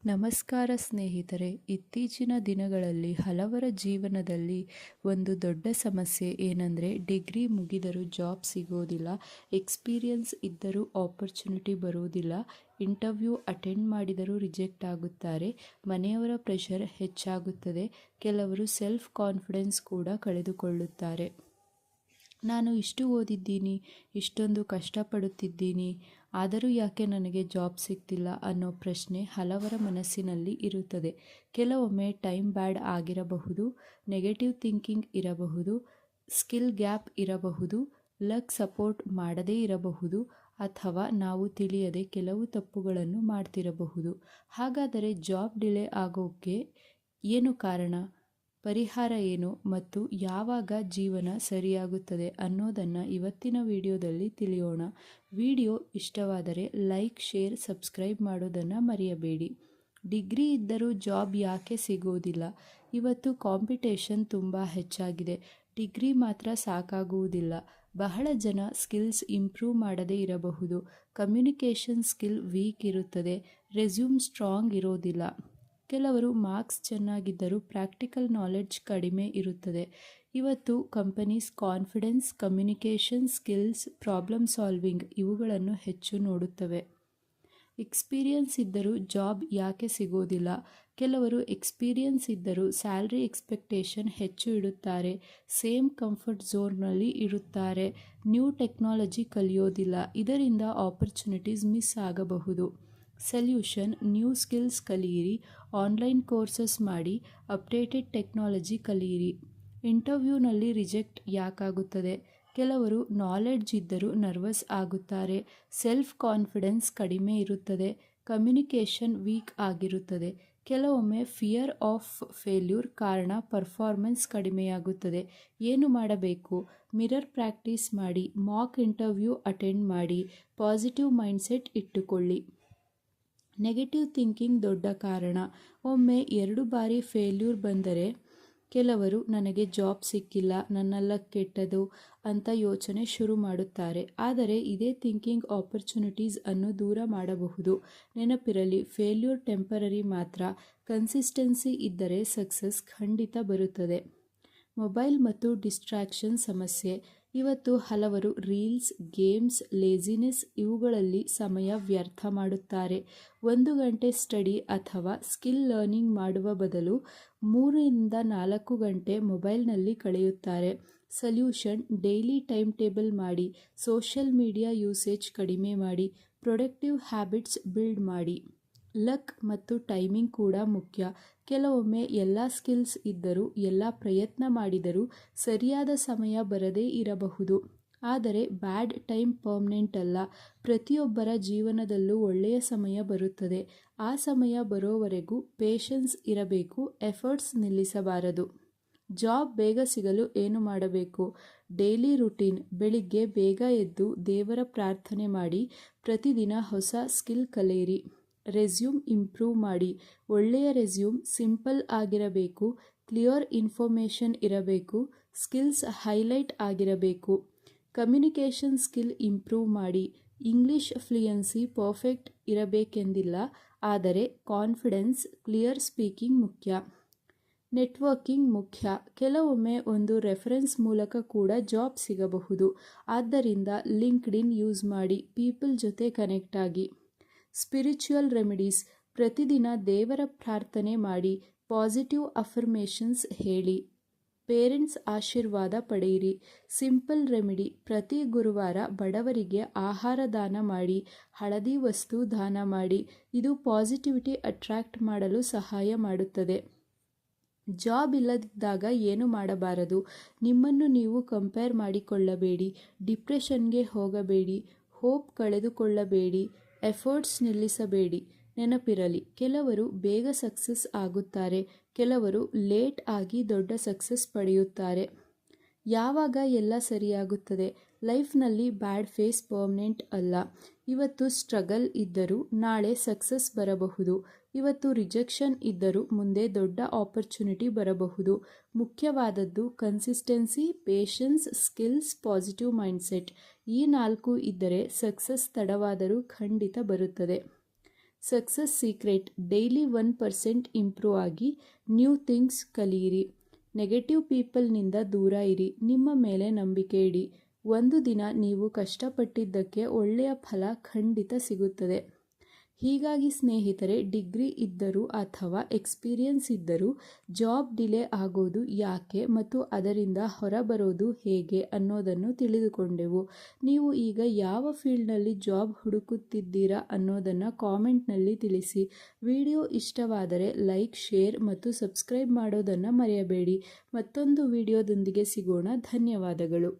ನಮಸ್ಕಾರ ಸ್ನೇಹಿತರೆ. ಇತ್ತೀಚಿನ ದಿನಗಳಲ್ಲಿ ಹಲವರ ಜೀವನದಲ್ಲಿ ಒಂದು ದೊಡ್ಡ ಸಮಸ್ಯೆ ಏನಂದರೆ ಡಿಗ್ರಿ ಮುಗಿದರೂ ಜಾಬ್ ಸಿಗೋದಿಲ್ಲ, ಎಕ್ಸ್ಪೀರಿಯನ್ಸ್ ಇದ್ದರೂ ಆಪರ್ಚುನಿಟಿ ಬರುವುದಿಲ್ಲ, ಇಂಟರ್ವ್ಯೂ ಅಟೆಂಡ್ ಮಾಡಿದರೂ ರಿಜೆಕ್ಟ್ ಆಗುತ್ತಾರೆ, ಮನೆಯವರ ಪ್ರೆಷರ್ ಹೆಚ್ಚಾಗುತ್ತದೆ, ಕೆಲವರು ಸೆಲ್ಫ್ ಕಾನ್ಫಿಡೆನ್ಸ್ ಕೂಡ ಕಳೆದುಕೊಳ್ಳುತ್ತಾರೆ. ನಾನು ಇಷ್ಟು ಓದಿದ್ದೀನಿ, ಇಷ್ಟೊಂದು ಕಷ್ಟಪಡುತ್ತಿದ್ದೀನಿ, ಆದರೂ ಯಾಕೆ ನನಗೆ ಜಾಬ್ ಸಿಗ್ತಿಲ್ಲ ಅನ್ನೋ ಪ್ರಶ್ನೆ ಹಲವರ ಮನಸ್ಸಿನಲ್ಲಿ ಇರುತ್ತದೆ. ಕೆಲವೊಮ್ಮೆ ಟೈಮ್ ಬ್ಯಾಡ್ ಆಗಿರಬಹುದು, ನೆಗೆಟಿವ್ ಥಿಂಕಿಂಗ್ ಇರಬಹುದು, ಸ್ಕಿಲ್ ಗ್ಯಾಪ್ ಇರಬಹುದು, ಲಕ್ ಸಪೋರ್ಟ್ ಮಾಡದೇ ಇರಬಹುದು, ಅಥವಾ ನಾವು ತಿಳಿಯದೆ ಕೆಲವು ತಪ್ಪುಗಳನ್ನು ಮಾಡ್ತಿರಬಹುದು. ಹಾಗಾದರೆ ಜಾಬ್ ಡಿಲೇ ಆಗೋಕ್ಕೆ ಏನು ಕಾರಣ, ಪರಿಹಾರ ಏನು ಮತ್ತು ಯಾವಾಗ ಜೀವನ ಸರಿಯಾಗುತ್ತದೆ ಅನ್ನೋದನ್ನು ಇವತ್ತಿನ ವಿಡಿಯೋದಲ್ಲಿ ತಿಳಿಯೋಣ. ವಿಡಿಯೋ ಇಷ್ಟವಾದರೆ ಲೈಕ್, ಶೇರ್, ಸಬ್ಸ್ಕ್ರೈಬ್ ಮಾಡೋದನ್ನು ಮರೆಯಬೇಡಿ. ಡಿಗ್ರಿ ಇದ್ದರೂ ಜಾಬ್ ಯಾಕೆ ಸಿಗೋದಿಲ್ಲ? ಇವತ್ತು ಕಾಂಪಿಟೇಷನ್ ತುಂಬ ಹೆಚ್ಚಾಗಿದೆ. ಡಿಗ್ರಿ ಮಾತ್ರ ಸಾಕಾಗುವುದಿಲ್ಲ. ಬಹಳ ಜನ ಸ್ಕಿಲ್ಸ್ ಇಂಪ್ರೂವ್ ಮಾಡದೇ ಇರಬಹುದು, ಕಮ್ಯುನಿಕೇಷನ್ ಸ್ಕಿಲ್ ವೀಕ್ ಇರುತ್ತದೆ, ರೆಸ್ಯೂಮ್ ಸ್ಟ್ರಾಂಗ್ ಇರೋದಿಲ್ಲ. ಕೆಲವರು ಮಾರ್ಕ್ಸ್ ಚೆನ್ನಾಗಿದ್ದರೂ ಪ್ರಾಕ್ಟಿಕಲ್ ನಾಲೆಡ್ಜ್ ಕಡಿಮೆ ಇರುತ್ತದೆ. ಇವತ್ತು companies confidence, communication skills, problem solving ಇವುಗಳನ್ನು ಹೆಚ್ಚು ನೋಡುತ್ತವೆ. ಎಕ್ಸ್ಪೀರಿಯನ್ಸ್ ಇದ್ದರೂ ಜಾಬ್ ಯಾಕೆ ಸಿಗೋದಿಲ್ಲ? ಕೆಲವರು ಎಕ್ಸ್ಪೀರಿಯನ್ಸ್ ಇದ್ದರೂ ಸ್ಯಾಲ್ರಿ ಎಕ್ಸ್ಪೆಕ್ಟೇಷನ್ ಹೆಚ್ಚು ಇಡುತ್ತಾರೆ, ಸೇಮ್ ಕಂಫರ್ಟ್ ಝೋನ್ನಲ್ಲಿ ಇರುತ್ತಾರೆ, ನ್ಯೂ ಟೆಕ್ನಾಲಜಿ ಕಲಿಯೋದಿಲ್ಲ, ಇದರಿಂದ ಆಪರ್ಚುನಿಟೀಸ್ ಮಿಸ್ ಆಗಬಹುದು. ಸೊಲ್ಯೂಷನ್: ನ್ಯೂ ಸ್ಕಿಲ್ಸ್ ಕಲಿಯಿರಿ, ಆನ್ಲೈನ್ ಕೋರ್ಸಸ್ ಮಾಡಿ, ಅಪ್ಡೇಟೆಡ್ ಟೆಕ್ನಾಲಜಿ ಕಲಿಯಿರಿ. ಇಂಟರ್ವ್ಯೂನಲ್ಲಿ ರಿಜೆಕ್ಟ್ ಯಾಕಾಗುತ್ತದೆ? ಕೆಲವರು ನಾಲೆಡ್ಜ್ ಇದ್ದರೂ ನರ್ವಸ್ ಆಗುತ್ತಾರೆ, ಸೆಲ್ಫ್ ಕಾನ್ಫಿಡೆನ್ಸ್ ಕಡಿಮೆ ಇರುತ್ತದೆ, ಕಮ್ಯುನಿಕೇಷನ್ ವೀಕ್ ಆಗಿರುತ್ತದೆ. ಕೆಲವೊಮ್ಮೆ ಫಿಯರ್ ಆಫ್ ಫೇಲ್ಯೂರ್ ಕಾರಣ ಪರ್ಫಾರ್ಮೆನ್ಸ್ ಕಡಿಮೆಯಾಗುತ್ತದೆ. ಏನು ಮಾಡಬೇಕು? ಮಿರರ್ ಪ್ರಾಕ್ಟೀಸ್ ಮಾಡಿ, ಮಾಕ್ ಇಂಟರ್ವ್ಯೂ ಅಟೆಂಡ್ ಮಾಡಿ, ಪಾಸಿಟಿವ್ ಮೈಂಡ್ಸೆಟ್ ಇಟ್ಟುಕೊಳ್ಳಿ. ನೆಗೆಟಿವ್ ಥಿಂಕಿಂಗ್ ದೊಡ್ಡ ಕಾರಣ. ಒಮ್ಮೆ 2 ಬಾರಿ ಫೇಲ್ಯೂರ್ ಬಂದರೆ ಕೆಲವರು ನನಗೆ ಜಾಬ್ ಸಿಕ್ಕಿಲ್ಲ, ನನ್ನ ಲಕ್ ಕೆಟ್ಟದು ಅಂತ ಯೋಚನೆ ಶುರು ಮಾಡುತ್ತಾರೆ. ಆದರೆ ಇದೇ ಥಿಂಕಿಂಗ್ ಆಪರ್ಚುನಿಟೀಸ್ ಅನ್ನು ದೂರ ಮಾಡಬಹುದು. ನೆನಪಿರಲಿ, ಫೇಲ್ಯೂರ್ ಟೆಂಪರರಿ ಮಾತ್ರ, ಕನ್ಸಿಸ್ಟೆನ್ಸಿ ಇದ್ದರೆ ಸಕ್ಸಸ್ ಖಂಡಿತ ಬರುತ್ತದೆ. ಮೊಬೈಲ್ ಮತ್ತು ಡಿಸ್ಟ್ರಾಕ್ಷನ್ ಸಮಸ್ಯೆ. ಇವತ್ತು ಹಲವರು ರೀಲ್ಸ್, ಗೇಮ್ಸ್, ಲೇಜಿನೆಸ್ ಇವುಗಳಲ್ಲಿ ಸಮಯ ವ್ಯರ್ಥ ಮಾಡುತ್ತಾರೆ. 1 ಗಂಟೆ ಸ್ಟಡಿ ಅಥವಾ ಸ್ಕಿಲ್ ಲರ್ನಿಂಗ್ ಮಾಡುವ ಬದಲು 3-4 ಗಂಟೆ ಮೊಬೈಲ್ನಲ್ಲಿ ಕಳೆಯುತ್ತಾರೆ. ಸೊಲ್ಯೂಷನ್: ಡೈಲಿ ಟೈಮ್ ಟೇಬಲ್ ಮಾಡಿ, ಸೋಷಿಯಲ್ ಮೀಡಿಯಾ ಯೂಸೇಜ್ ಕಡಿಮೆ ಮಾಡಿ, ಪ್ರೊಡಕ್ಟಿವ್ ಹ್ಯಾಬಿಟ್ಸ್ ಬಿಲ್ಡ್ ಮಾಡಿ. ಲಕ್ ಮತ್ತು ಟೈಮಿಂಗ್ ಕೂಡ ಮುಖ್ಯ. ಕೆಲವೊಮ್ಮೆ ಎಲ್ಲ ಸ್ಕಿಲ್ಸ್ ಇದ್ದರೂ, ಎಲ್ಲ ಪ್ರಯತ್ನ ಮಾಡಿದರೂ ಸರಿಯಾದ ಸಮಯ ಬರದೇ ಇರಬಹುದು. ಆದರೆ ಬ್ಯಾಡ್ ಟೈಮ್ ಪರ್ಮನೆಂಟ್ ಅಲ್ಲ. ಪ್ರತಿಯೊಬ್ಬರ ಜೀವನದಲ್ಲೂ ಒಳ್ಳೆಯ ಸಮಯ ಬರುತ್ತದೆ. ಆ ಸಮಯ ಬರೋವರೆಗೂ ಪೇಷನ್ಸ್ ಇರಬೇಕು, ಎಫರ್ಟ್ಸ್ ನಿಲ್ಲಿಸಬಾರದು. ಜಾಬ್ ಬೇಗ ಸಿಗಲು ಏನು ಮಾಡಬೇಕು? ಡೈಲಿ ರುಟೀನ್: ಬೆಳಿಗ್ಗೆ ಬೇಗ ಎದ್ದು ದೇವರ ಪ್ರಾರ್ಥನೆ ಮಾಡಿ, ಪ್ರತಿದಿನ ಹೊಸ ಸ್ಕಿಲ್ ಕಲಿಯಿರಿ. ರೆಸ್ಯೂಮ್ ಇಂಪ್ರೂವ್ ಮಾಡಿ. ಒಳ್ಳೆಯ ರೆಸ್ಯೂಮ್ ಸಿಂಪಲ್ ಆಗಿರಬೇಕು, ಕ್ಲಿಯರ್ ಇನ್ಫಾರ್ಮೇಷನ್ ಇರಬೇಕು, ಸ್ಕಿಲ್ಸ್ ಹೈಲೈಟ್ ಆಗಿರಬೇಕು. ಕಮ್ಯುನಿಕೇಷನ್ ಸ್ಕಿಲ್ ಇಂಪ್ರೂವ್ ಮಾಡಿ. ಇಂಗ್ಲಿಷ್ ಫ್ಲುಯೆನ್ಸಿ ಪರ್ಫೆಕ್ಟ್ ಇರಬೇಕೆಂದಿಲ್ಲ, ಆದರೆ ಕಾನ್ಫಿಡೆನ್ಸ್, ಕ್ಲಿಯರ್ ಸ್ಪೀಕಿಂಗ್ ಮುಖ್ಯ. ನೆಟ್ವರ್ಕಿಂಗ್ ಮುಖ್ಯ. ಕೆಲವೊಮ್ಮೆ ಒಂದು ರೆಫರೆನ್ಸ್ ಮೂಲಕ ಕೂಡ ಜಾಬ್ ಸಿಗಬಹುದು. ಆದ್ದರಿಂದ ಲಿಂಕ್ಡ್ಇನ್ ಯೂಸ್ ಮಾಡಿ, ಪೀಪಲ್ ಜೊತೆ ಕನೆಕ್ಟ್ ಆಗಿ. ಸ್ಪಿರಿಚುವಲ್ ರೆಮಿಡೀಸ್: ಪ್ರತಿದಿನ ದೇವರ ಪ್ರಾರ್ಥನೆ ಮಾಡಿ, ಪಾಸಿಟಿವ್ ಅಫರ್ಮೇಷನ್ಸ್ ಹೇಳಿ, ಪೇರೆಂಟ್ಸ್ ಆಶೀರ್ವಾದ ಪಡೆಯಿರಿ. ಸಿಂಪಲ್ ರೆಮಿಡಿ: ಪ್ರತಿ ಗುರುವಾರ ಬಡವರಿಗೆ ಆಹಾರ ದಾನ ಮಾಡಿ, ಹಳದಿ ವಸ್ತು ದಾನ ಮಾಡಿ. ಇದು ಪಾಸಿಟಿವಿಟಿ ಅಟ್ರಾಕ್ಟ್ ಮಾಡಲು ಸಹಾಯ ಮಾಡುತ್ತದೆ. ಜಾಬ್ ಇಲ್ಲದಿದ್ದಾಗ ಏನು ಮಾಡಬಾರದು? ನಿಮ್ಮನ್ನು ನೀವು ಕಂಪೇರ್ ಮಾಡಿಕೊಳ್ಳಬೇಡಿ, ಡಿಪ್ರೆಷನ್ಗೆ ಹೋಗಬೇಡಿ, ಹೋಪ್ ಕಳೆದುಕೊಳ್ಳಬೇಡಿ, ಎಫರ್ಟ್ಸ್ ನಿಲ್ಲಿಸಬೇಡಿ. ನೆನಪಿರಲಿ, ಕೆಲವರು ಬೇಗ ಸಕ್ಸಸ್ ಆಗುತ್ತಾರೆ, ಕೆಲವರು ಲೇಟ್ ಆಗಿ ದೊಡ್ಡ ಸಕ್ಸಸ್ ಪಡೆಯುತ್ತಾರೆ. ಯಾವಾಗ ಎಲ್ಲ ಸರಿಯಾಗುತ್ತದೆ? ಲೈಫ್ನಲ್ಲಿ ಬ್ಯಾಡ್ ಫೇಸ್ ಪರ್ಮನೆಂಟ್ ಅಲ್ಲ. ಇವತ್ತು ಸ್ಟ್ರಗಲ್ ಇದ್ದರೂ ನಾಳೆ ಸಕ್ಸಸ್ ಬರಬಹುದು. ಇವತ್ತು ರಿಜೆಕ್ಷನ್ ಇದ್ದರೂ ಮುಂದೆ ದೊಡ್ಡ ಆಪರ್ಚುನಿಟಿ ಬರಬಹುದು. ಮುಖ್ಯವಾದದ್ದು consistency, patience, skills, positive mindset. ಈ 4 ಇದ್ದರೆ ಸಕ್ಸಸ್ ತಡವಾದರೂ ಖಂಡಿತ ಬರುತ್ತದೆ. ಸಕ್ಸಸ್ ಸೀಕ್ರೆಟ್ ಡೈಲಿ 1% ಇಂಪ್ರೂವ್ ಆಗಿ ನ್ಯೂ ಥಿಂಗ್ಸ್ ಕಲಿಯಿರಿ. ನೆಗೆಟಿವ್ ಪೀಪಲ್ನಿಂದ ದೂರ ಇರಿ. ನಿಮ್ಮ ಮೇಲೆ ನಂಬಿಕೆ ಇಡಿ. ಒಂದು ದಿನ ನೀವು ಕಷ್ಟಪಟ್ಟಿದ್ದಕ್ಕೆ ಒಳ್ಳೆಯ ಫಲ ಖಂಡಿತ ಸಿಗುತ್ತದೆ. ಹೀಗಾಗಿ ಸ್ನೇಹಿತರೆ, ಡಿಗ್ರಿ ಇದ್ದರೂ ಅಥವಾ ಎಕ್ಸ್ಪೀರಿಯನ್ಸ್ ಇದ್ದರೂ ಜಾಬ್ ಡಿಲೇ ಆಗೋದು ಯಾಕೆ ಮತ್ತು ಅದರಿಂದ ಹೊರಬರೋದು ಹೇಗೆ ಅನ್ನೋದನ್ನು ತಿಳಿದುಕೊಂಡೆವು. ನೀವು ಈಗ ಯಾವ ಫೀಲ್ಡ್ನಲ್ಲಿ ಜಾಬ್ ಹುಡುಕುತ್ತಿದ್ದೀರಾ ಅನ್ನೋದನ್ನು ಕಾಮೆಂಟ್ನಲ್ಲಿ ತಿಳಿಸಿ. ವಿಡಿಯೋ ಇಷ್ಟವಾದರೆ ಲೈಕ್, ಶೇರ್ ಮತ್ತು ಸಬ್ಸ್ಕ್ರೈಬ್ ಮಾಡೋದನ್ನು ಮರೆಯಬೇಡಿ. ಮತ್ತೊಂದು ವಿಡಿಯೋದೊಂದಿಗೆ ಸಿಗೋಣ. ಧನ್ಯವಾದಗಳು.